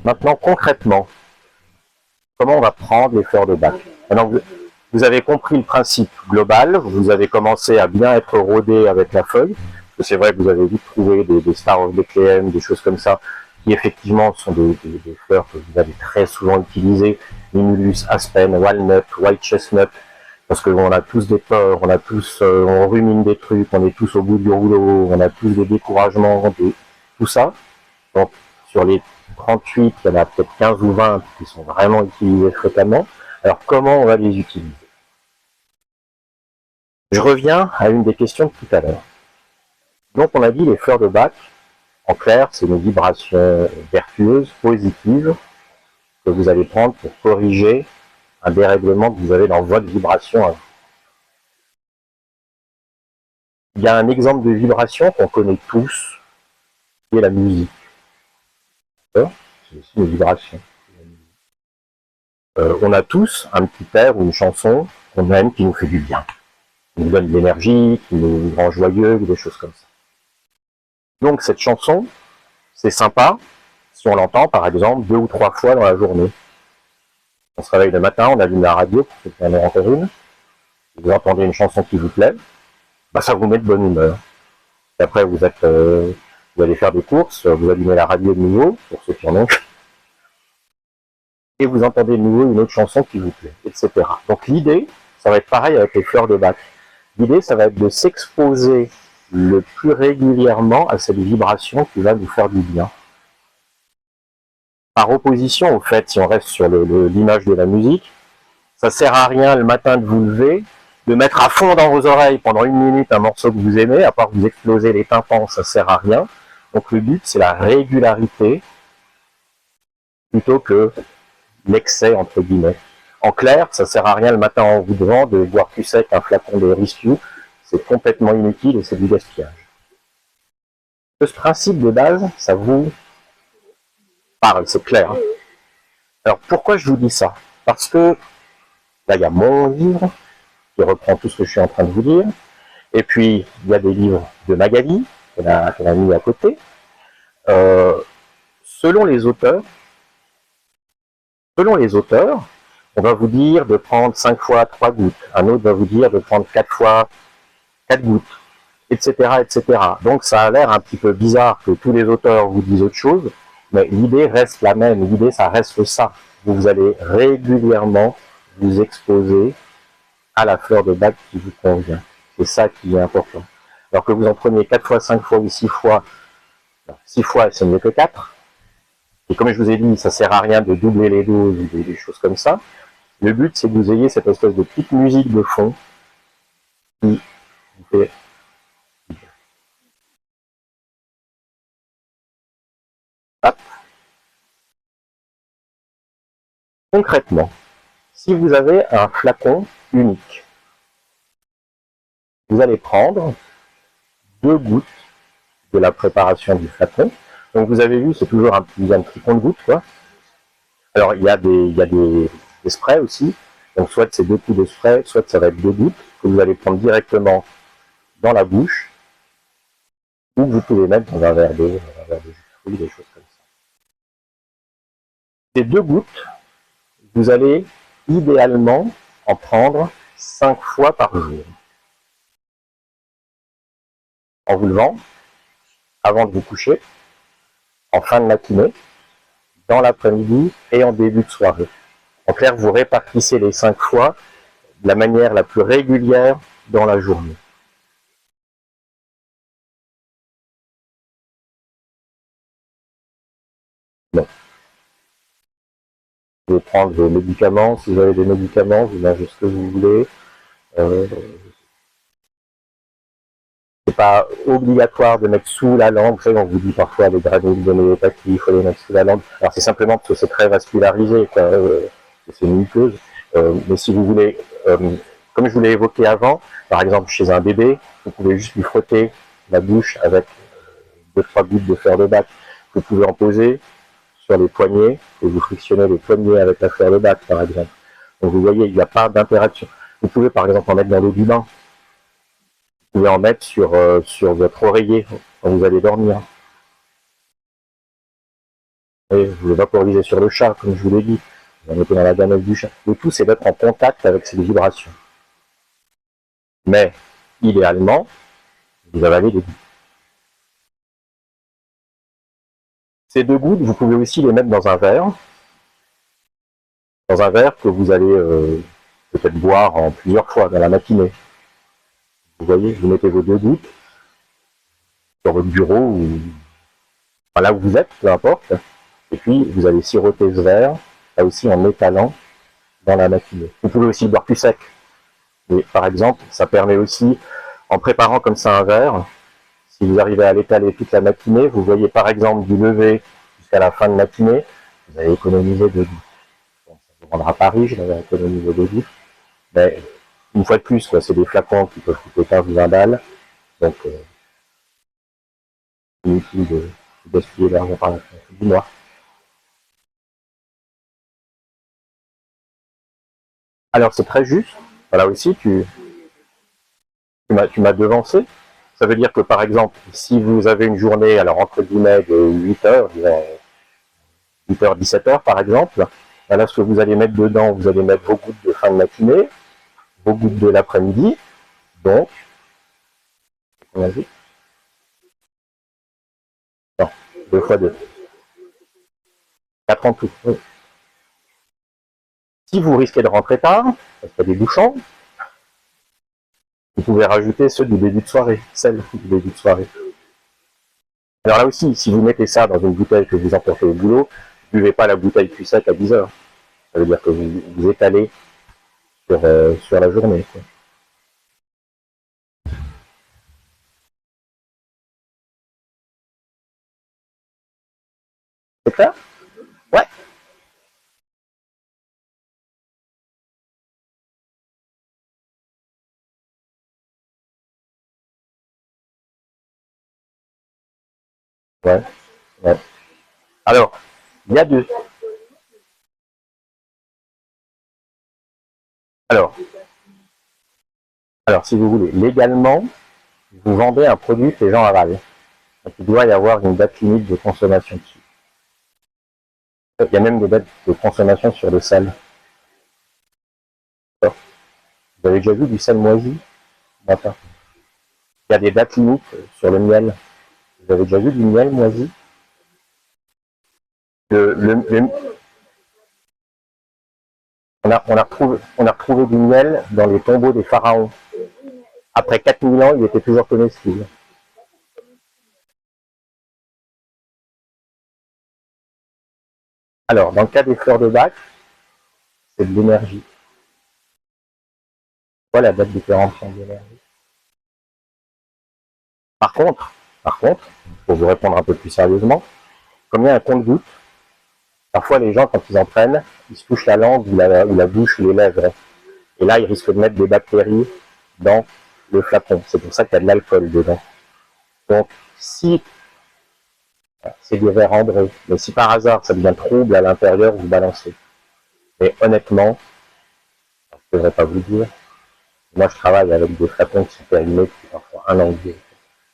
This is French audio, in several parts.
Maintenant, concrètement, comment on va prendre les fleurs de bac? Maintenant, vous avez compris le principe global, vous avez commencé à bien être rodé avec la feuille, parce que c'est vrai que vous avez vite trouvé des Star of Bethlehem, des choses comme ça, qui effectivement sont des fleurs que vous avez très souvent utilisées, Mimulus, Aspen, Walnut, White Chestnut, parce qu'on a tous des peurs, on a tous, on rumine des trucs, on est tous au bout du rouleau, on a tous des découragements, tout ça. Donc, sur les 38, il y en a peut-être 15 ou 20 qui sont vraiment utilisés fréquemment. Alors, comment on va les utiliser? Je reviens à une des questions de tout à l'heure. Donc, on a dit les fleurs de bac, en clair, c'est une vibration vertueuse, positive, que vous allez prendre pour corriger un dérèglement que vous avez dans votre vibration. Il y a un exemple de vibration qu'on connaît tous, qui est la musique. C'est aussi une vibration. On a tous un petit air ou une chanson qu'on aime qui nous fait du bien, qui nous donne de l'énergie, qui nous rend joyeux, ou des choses comme ça. Donc cette chanson, c'est sympa si on l'entend par exemple 2 ou 3 fois dans la journée. On se réveille le matin, on allume la radio pour que quelqu'un en entende une, vous entendez une chanson qui vous plaît, bah ça vous met de bonne humeur. Et après vous allez faire des courses, vous allumez la radio de nouveau, pour ceux qui en ont, et vous entendez de nouveau une autre chanson qui vous plaît, etc. Donc l'idée, ça va être pareil avec les fleurs de bac. L'idée, ça va être de s'exposer le plus régulièrement à cette vibration qui va nous faire du bien. Par opposition au fait, si on reste sur l'image de la musique, ça sert à rien le matin de vous lever, de mettre à fond dans vos oreilles pendant 1 minute un morceau que vous aimez, à part vous exploser les tympans, ça sert à rien. Donc le but, c'est la régularité plutôt que l'excès, entre guillemets. En clair, ça sert à rien le matin en vous levant de boire cul sec un flacon de Ristou, c'est complètement inutile et c'est du gaspillage. Ce principe de base, ça vous parle, c'est clair. Alors pourquoi je vous dis ça? Parce que là, il y a mon livre qui reprend tout ce que je suis en train de vous dire, et puis il y a des livres de Magali qu'on a mis à côté. Selon les auteurs, on va vous dire de prendre 5 fois 3 gouttes, un autre va vous dire de prendre 4 fois 4 gouttes, etc., etc. Donc ça a l'air un petit peu bizarre que tous les auteurs vous disent autre chose, mais l'idée reste la même, l'idée ça reste ça. Vous allez régulièrement vous exposer à la fleur de bac qui vous convient. C'est ça qui est important. Alors que vous en preniez 4 fois, 5 fois ou 6 fois, 6 fois c'est mieux que 4. Et comme je vous ai dit, ça sert à rien de doubler les doses ou des choses comme ça. Le but c'est que vous ayez cette espèce de petite musique de fond qui vous fait hop. Concrètement, si vous avez un flacon unique, vous allez prendre 2 gouttes de la préparation du flacon. Donc vous avez vu, c'est toujours un petit compte-gouttes, quoi. Alors il y a des sprays aussi. Donc soit c'est 2 coups de spray, soit ça va être 2 gouttes que vous allez prendre directement dans la bouche, ou que vous pouvez mettre dans un verre d'eau, dans un verre de jus de fruits, des choses comme ça. Ces 2 gouttes, vous allez idéalement en prendre 5 fois par jour. En vous levant, avant de vous coucher, en fin de matinée, dans l'après-midi et en début de soirée. En clair, vous répartissez les 5 fois de la manière la plus régulière dans la journée. Bon. Vous pouvez prendre vos médicaments, si vous avez des médicaments, vous mangez ce que vous voulez. C'est pas obligatoire de mettre sous la langue. On vous dit parfois les granules d'homéopathie, il faut les mettre sous la langue. Alors c'est simplement parce que c'est très vascularisé, c'est une muqueuse. Mais si vous voulez, comme je vous l'ai évoqué avant, par exemple chez un bébé, vous pouvez juste lui frotter la bouche avec 2-3 gouttes de fleur de bac. Vous pouvez en poser sur les poignets et vous frictionnez les poignets avec la fleur de bac, par exemple. Donc vous voyez, il n'y a pas d'interaction. Vous pouvez par exemple en mettre dans l'eau du bain. Vous pouvez en mettre sur votre oreiller quand vous allez dormir. Et vous le vaporisez sur le chat, comme je vous l'ai dit. Vous le mettez dans la gamelle du chat. Le tout, c'est d'être en contact avec ces vibrations. Mais, idéalement, vous avalez des gouttes. Ces 2 gouttes, vous pouvez aussi les mettre dans un verre que vous allez peut-être boire en plusieurs fois dans la matinée. Vous voyez, vous mettez vos 2 gouttes sur votre bureau ou là où vous êtes, peu importe. Et puis, vous allez siroter ce verre, là aussi en étalant dans la matinée. Vous pouvez aussi le boire plus sec. Mais par exemple, ça permet aussi, en préparant comme ça un verre, si vous arrivez à l'étaler toute la matinée, vous voyez par exemple du lever jusqu'à la fin de matinée, vous allez économiser 2 gouttes. Donc, ça vous rendra pas riche d'avoir économisé 2 gouttes. Mais une fois de plus, c'est des flacons qui peuvent coûter 15 ou 20 balles. Donc, inutile de gaspiller l'argent par la fenêtre. Dis-moi. Alors, c'est très juste. Voilà aussi, tu m'as devancé. Ça veut dire que, par exemple, si vous avez une journée, alors entre guillemets, de 8 heures, 8h, 17h par exemple, là, ce que vous allez mettre dedans, vous allez mettre vos gouttes de fin de matinée, vos gouttes de l'après-midi, donc, on a vu, non, 2 fois 2, 4 en tout. Oui. Si vous risquez de rentrer tard, parce qu'il y a des bouchons, vous pouvez rajouter ceux du début de soirée, celles du début de soirée. Alors là aussi, si vous mettez ça dans une bouteille que vous emportez au boulot, ne buvez pas la bouteille plus sec à 10 heures. Ça veut dire que vous étalez sur la journée. Quoi. C'est clair? Ouais. Ouais. Ouais. Alors, il y a deux. Alors, alors, si vous voulez, légalement, vous vendez un produit que les gens avalent. Donc, il doit y avoir une date limite de consommation dessus. Il y a même des dates de consommation sur le sel. Alors, vous avez déjà vu du sel moisi? Enfin, il y a des dates limites sur le miel. Vous avez déjà vu du miel moisi? Le, on a retrouvé du miel dans les tombeaux des pharaons. Après 4000 ans, il était toujours comestible. Alors, dans le cas des fleurs de bac, c'est de l'énergie. Voilà la date de péremption de l'énergie. Par contre, pour vous répondre un peu plus sérieusement, comme il y a un compte-gouttes, parfois les gens, quand ils en prennent, ils se touchent la langue ou la bouche ou les lèvres. Et là, ils risquent de mettre des bactéries dans le flacon. C'est pour ça qu'il y a de l'alcool dedans. Donc, si c'est du verre ambré, mais si par hasard ça devient trouble à l'intérieur, vous balancez. Mais honnêtement, je ne devrais pas vous dire, moi je travaille avec des flacons qui sont périmés depuis parfois un an ou deux,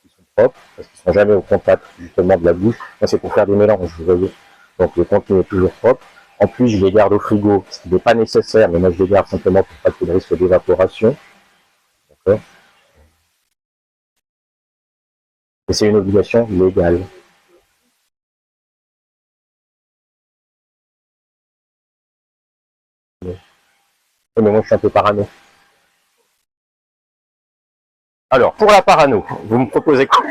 qui sont propres, parce qu'ils ne sont jamais au contact justement de la bouche. Moi c'est pour faire des mélanges, vous voyez. Donc le contenu est toujours propre. En plus, je les garde au frigo, ce qui n'est pas nécessaire, mais moi je les garde simplement pour pas qu'il y ait de risque d'évaporation. D'accord. Et c'est une obligation légale. Mais moi je suis un peu parano. Alors, pour la parano, vous me proposez quoi?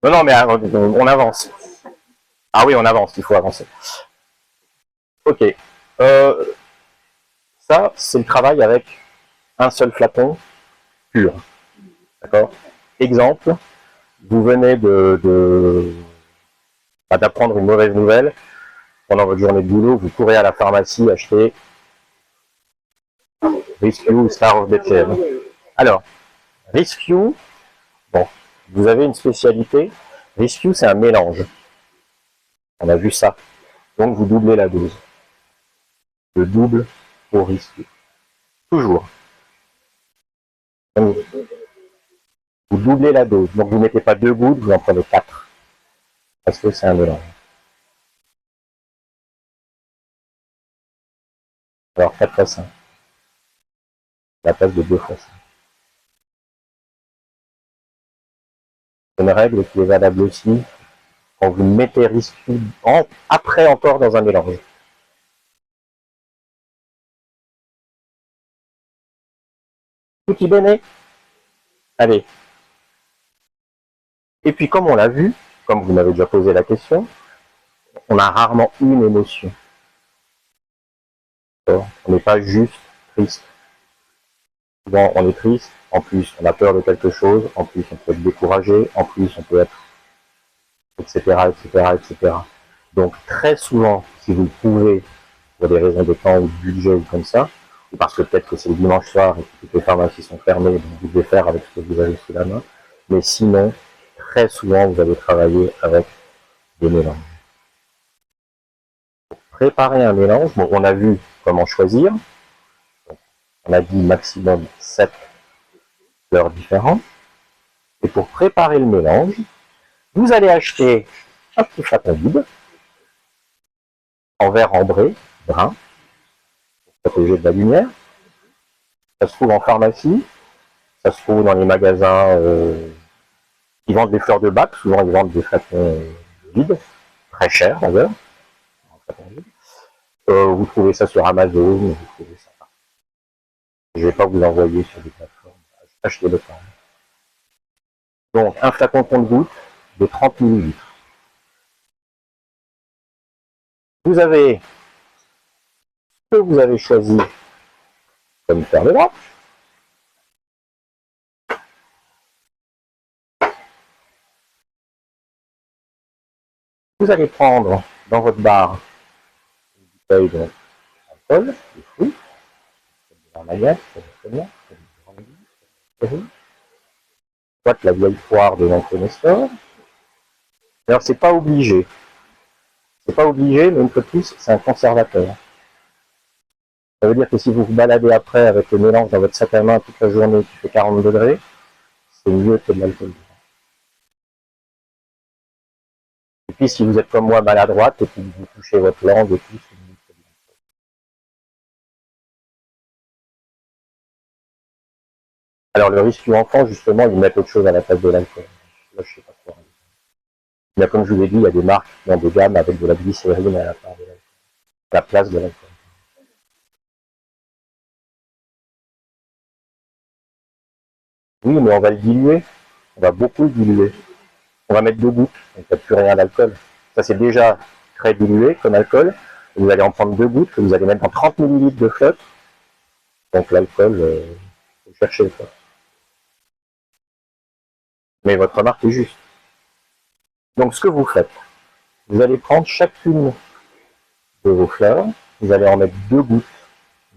Non, non, mais on avance. Ah oui, on avance, il faut avancer. Ok. Euh, Ça, c'est le travail avec un seul flacon pur. D'accord. Exemple, vous venez d'apprendre une mauvaise nouvelle. Pendant votre journée de boulot, vous courez à la pharmacie acheter Rescue Star of Bethlehem. Alors, Rescue, bon, vous avez une spécialité. Rescue, c'est un mélange. On a vu ça. Donc, vous doublez la dose. Le double pour Rescue. Toujours. Donc, Vous doublez la dose. Donc vous ne mettez pas 2 gouttes, vous en prenez 4. Parce que c'est un mélange. Alors 4 fois 5. À la place de 2 fois 5. C'est une règle qui est valable aussi quand vous mettez risque après encore dans un mélange. Tutti bene? Allez. Et puis comme on l'a vu, comme vous m'avez déjà posé la question, on a rarement une émotion. On n'est pas juste triste. Souvent on est triste, en plus on a peur de quelque chose, en plus on peut être découragé, en plus on peut être etc. etc. etc. Donc très souvent, si vous le pouvez, pour des raisons de temps ou de budget ou comme ça, ou parce que peut-être que c'est le dimanche soir et que toutes les pharmacies sont fermées, donc vous devez faire avec ce que vous avez sous la main, mais sinon, très souvent vous allez travailler avec des mélanges. Préparer un mélange, bon, on a vu comment choisir, on a dit maximum 7 fleurs différentes, et pour préparer le mélange, vous allez acheter un petit flacon vide, en verre ambré, brun, pour protéger de la lumière. Ça se trouve en pharmacie, ça se trouve dans les magasins qui vendent des fleurs de bac, souvent ils vendent des flacons vides, très chers d'ailleurs. Vous trouvez ça sur Amazon, vous trouvez ça. Je ne vais pas vous envoyer sur des plateformes, achetez-le quand même. Donc un flacon compte-gouttes de 30 ml. Vous avez ce que vous avez choisi comme faire de droite. Vous allez prendre dans votre barre une bouteille d'alcool, de fruits, de l'armagnac, soit la vieille poire de l'oncle Nestor. Alors c'est pas obligé. C'est pas obligé, mais une fois de plus, c'est un conservateur. Ça veut dire que si vous vous baladez après avec le mélange dans votre sac à main toute la journée qui fait 40 degrés, c'est mieux que de l'alcool. Et puis si vous êtes comme moi maladroite et que vous touchez votre langue et tout, c'est mieux que de l'alcool. Alors le risque enfant, justement, ils mettent autre chose à la place de l'alcool. Là, je sais pas quoi. Mais comme je vous l'ai dit, il y a des marques qui ont des gammes avec de la glycérine à la place de l'alcool. Oui, mais on va le diluer. On va beaucoup le diluer. On va mettre 2 gouttes, donc il n'y a plus rien d'alcool. Ça c'est déjà très dilué comme alcool. Vous allez en prendre 2 gouttes que vous allez mettre dans 30 ml de flotte. Donc l'alcool, vous cherchez le flotte. Mais votre remarque est juste. Donc ce que vous faites, vous allez prendre chacune de vos fleurs, vous allez en mettre 2 gouttes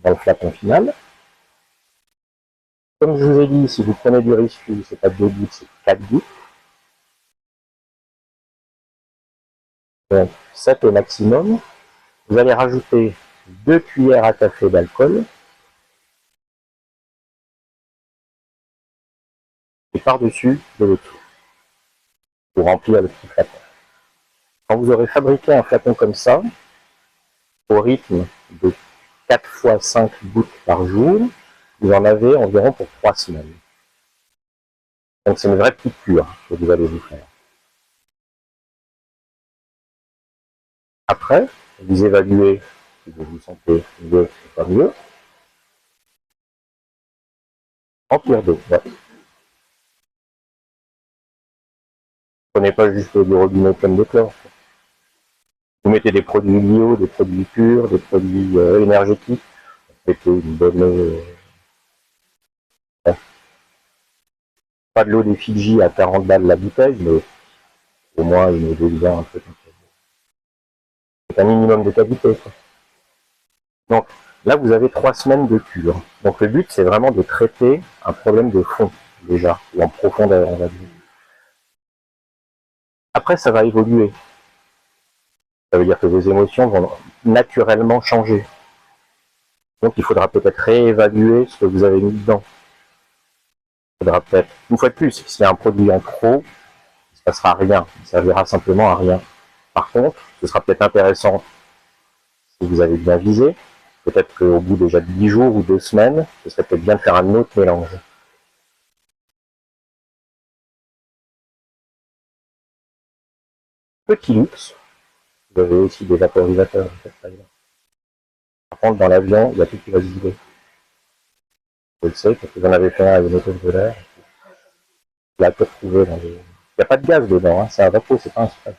dans le flacon final. Comme je vous ai dit, si vous prenez du risque, c'est pas 2 gouttes, c'est 4 gouttes. Donc 7 au maximum. Vous allez rajouter 2 cuillères à café d'alcool. Et par-dessus de l'eau pour remplir le petit flacon. Quand vous aurez fabriqué un flacon comme ça, au rythme de 4 fois 5 gouttes par jour, vous en avez environ pour 3 semaines. Donc c'est une vraie petite cure que vous allez vous faire. Après, vous évaluez si vous vous sentez mieux ou pas mieux. Remplir d'eau. Ouais. Prenez pas juste du robinet comme des chlores. Vous mettez des produits bio, des produits purs, des produits énergétiques. Mettez une bonne... pas de l'eau des Fidji à 40 balles la bouteille, mais au moins une eau de vin un peu comme ça. C'est un minimum de qualité. Quoi. Donc là, vous avez 3 semaines de cure. Donc le but, c'est vraiment de traiter un problème de fond, déjà, ou en profondeur, on va dire. Après, ça va évoluer. Ça veut dire que vos émotions vont naturellement changer. Donc il faudra peut-être réévaluer ce que vous avez mis dedans. Il faudra peut-être, une fois de plus, s'il y a un produit en trop, il ne se passera rien, il servira simplement à rien. Par contre, ce sera peut-être intéressant, si vous avez bien visé, peut-être qu'au bout déjà de 10 jours ou 2 semaines, ce serait peut-être bien de faire un autre mélange. Petit luxe, vous avez aussi des vaporisateurs de cette taille-là. Par contre, dans l'avion, il y a tout qui va se vider. Je le sais, parce que j'en avais fait un avec une auto de l'air. Je l'ai retrouvé dans les... Il n'y a pas de gaz dedans, hein. C'est un vapeau, c'est pas un spray.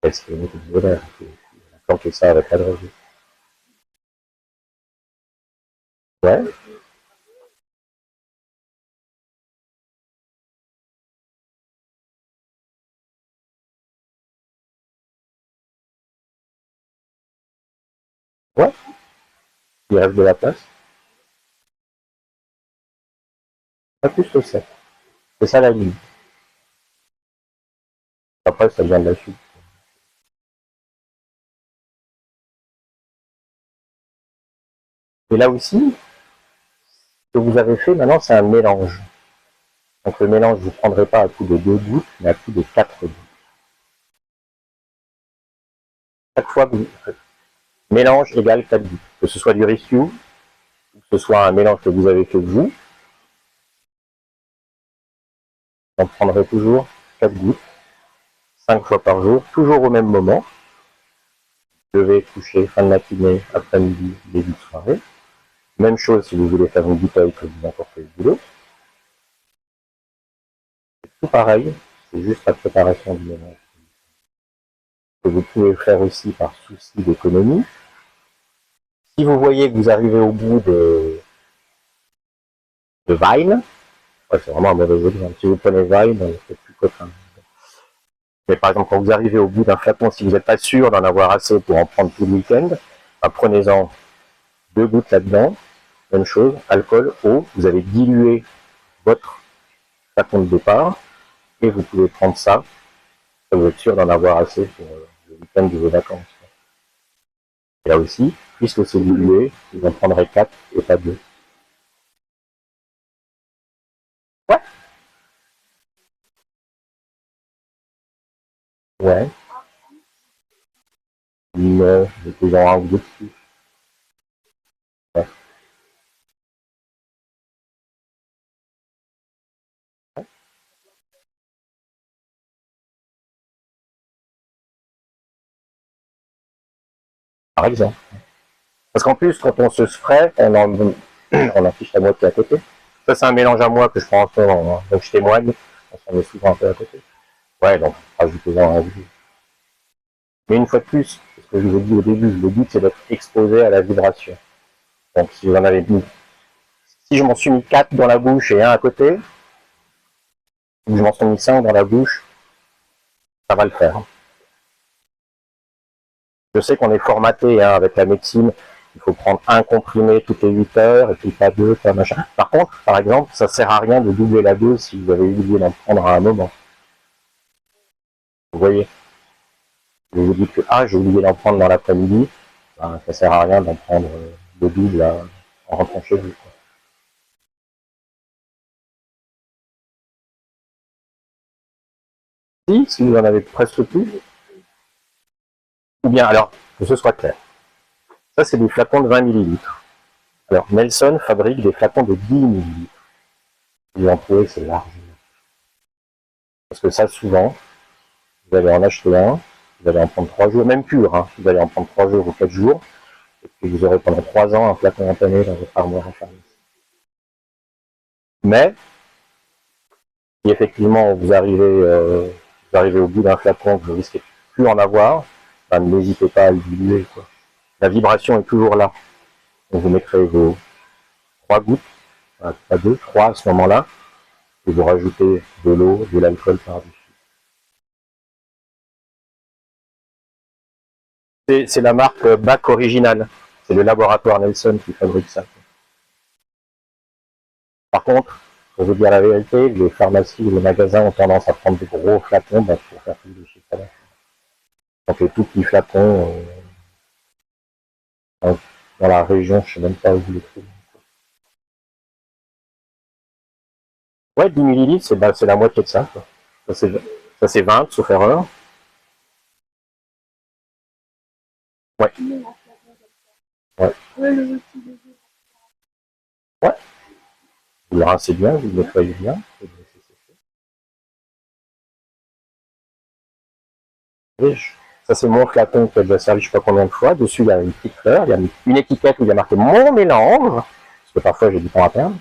C'est une auto de l'air. On a planqué ça avec la drogue. Ouais, ouais, il reste de la place. Pas plus que ça. C'est ça la limite. Après, ça vient de la suite. Et là aussi, ce que vous avez fait maintenant, c'est un mélange. Donc le mélange, vous ne prendrez pas à coup de 2 gouttes, mais à coup de 4 gouttes. Chaque fois que vous mélange égale 4 gouttes. Que ce soit du rescue, ou que ce soit un mélange que vous avez fait vous, on prendrait toujours 4 gouttes, 5 fois par jour, toujours au même moment. Lever, coucher, fin de matinée, après-midi, début de soirée. Même chose si vous voulez faire une bouteille que vous emportez le boulot. Tout pareil, c'est juste la préparation du mélange. Que vous pouvez faire aussi par souci d'économie. Si vous voyez que vous arrivez au bout de Vine, ouais, c'est vraiment un mauvais exemple. Si vous prenez Vine, c'est plus copain. Mais par exemple, quand vous arrivez au bout d'un flacon, si vous n'êtes pas sûr d'en avoir assez pour en prendre tout le week-end, bah, prenez-en 2 gouttes là-dedans. Même chose, alcool, eau, vous avez dilué votre flacon de départ et vous pouvez prendre ça, vous êtes sûr d'en avoir assez pour le week-end de vos vacances. Et là aussi, puisque c'est dilué, vous en prendrez 4 et pas 2. Ouais, ouais, mais j'étais genre un ou deux dessus. Ouais. Par exemple. Parce qu'en plus, quand on se spray, on affiche la moitié à côté. Ça, c'est un mélange à moi que je prends en ce moment. Hein. Donc, je témoigne. On s'en est souvent un peu à côté. Ouais, donc, rajoutez-en un jus. Mais une fois de plus, c'est ce que je vous ai dit au début, le but, c'est d'être exposé à la vibration. Donc, si vous en avez mis, si je m'en suis mis 4 dans la bouche et un à côté, ou je m'en suis mis 5 dans la bouche, ça va le faire. Je sais qu'on est formaté hein, avec la médecine. Il faut prendre un comprimé toutes les 8 heures et puis pas deux, pas machin. Par contre, par exemple, ça sert à rien de doubler la dose si vous avez oublié d'en prendre à un moment. Vous voyez, vous vous dites que ah, j'ai oublié d'en prendre dans l'après-midi, ben, ça sert à rien d'en prendre le double là, en rentrant chez vous. Quoi. Si vous en avez presque plus, ou bien alors, que ce soit clair. Ça, c'est des flacons de 20 millilitres. Alors, Nelson fabrique des flacons de 10 millilitres. Vous en trouvez, c'est large. Parce que ça, souvent, vous allez en acheter un, vous allez en prendre 3 jours, même pur, hein, vous allez en prendre 3 jours ou 4 jours, et puis vous aurez pendant 3 ans un flacon entamé dans votre armoire à pharmacie. Mais, si effectivement vous arrivez au bout d'un flacon, que vous risquez plus en avoir, ben, n'hésitez pas à le diluer. Quoi. La vibration est toujours là. Donc vous mettrez vos 3 gouttes, pas 2, 3 à ce moment-là, et vous rajoutez de l'eau, de l'alcool par-dessus. C'est la marque BAC originale. C'est le laboratoire Nelson qui fabrique ça. Par contre, pour vous dire la vérité, les pharmacies et les magasins ont tendance à prendre des gros flacons pour faire plus de chiffre d'affaires. Donc les tout petits flacons, dans la région, je ne sais même pas où vous les trouvez. Ouais, 10 millilitres, c'est la moitié de ça, quoi. Ça, c'est 20, sauf erreur. Ouais, ouais, ouais. Vous le rincez bien, vous le nettoyez bien. Et ça, c'est mon flacon que j'ai servi je sais pas combien de fois. Dessus, il y a une petite fleur, il y a une étiquette où il y a marqué mon mélange, parce que parfois j'ai du temps à perdre.